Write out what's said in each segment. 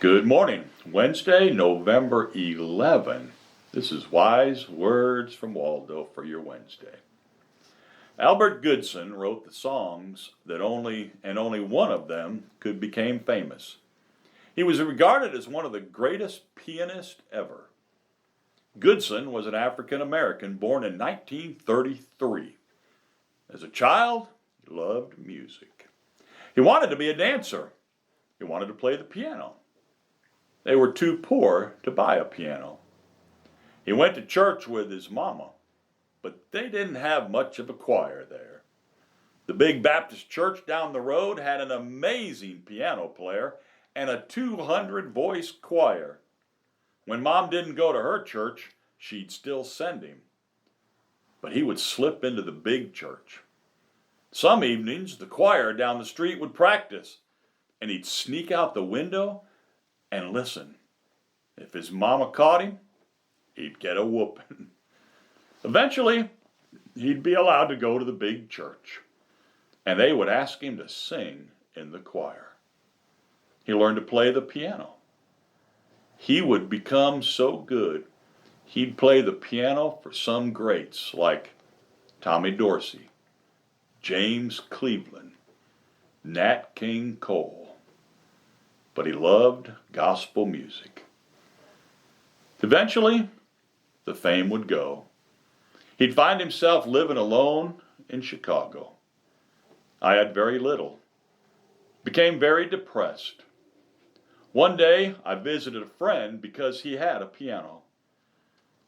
Good morning. Wednesday, November 11. This is Wise Words from Waldo for your Wednesday. Albert Goodson wrote the songs that only one of them could become famous. He was regarded as one of the greatest pianists ever. Goodson was an African American born in 1933. As a child, he loved music. He wanted to be a dancer. He wanted to play the piano. They were too poor to buy a piano. He went to church with his mama, but they didn't have much of a choir there. The big Baptist church down the road had an amazing piano player and a 200-voice choir. When Mom didn't go to her church, she'd still send him. But he would slip into the big church. Some evenings, the choir down the street would practice, and he'd sneak out the window and listen. If his mama caught him, he'd get a whooping. Eventually, he'd be allowed to go to the big church, and they would ask him to sing in the choir. He learned to play the piano. He would become so good, he'd play the piano for some greats like Tommy Dorsey, James Cleveland, Nat King Cole. But he loved gospel music. Eventually, the fame would go. He'd find himself living alone in Chicago. I had very little. Became very depressed. One day, I visited a friend because he had a piano.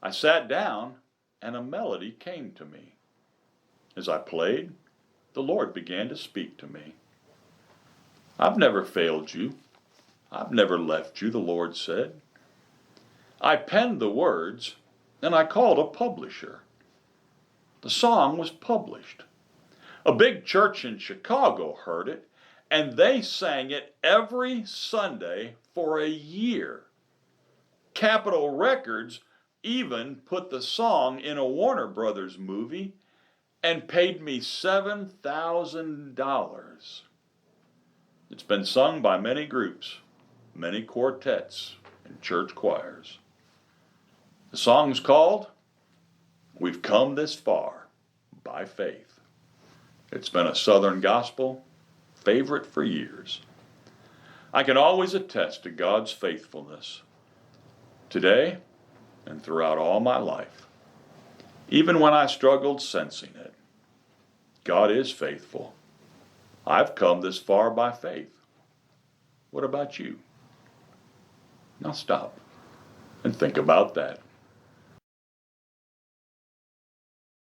I sat down, and a melody came to me. As I played, the Lord began to speak to me. "I've never failed you. I've never left you," the Lord said. I penned the words, and I called a publisher. The song was published. A big church in Chicago heard it, and they sang it every Sunday for a year. Capitol Records even put the song in a Warner Brothers movie and paid me $7,000. It's been sung by many groups, many quartets, and church choirs. The song's called "We've Come This Far by Faith." It's been a Southern gospel favorite for years. I can always attest to God's faithfulness today and throughout all my life. Even when I struggled sensing it, God is faithful. I've come this far by faith. What about you? Now stop and think about that.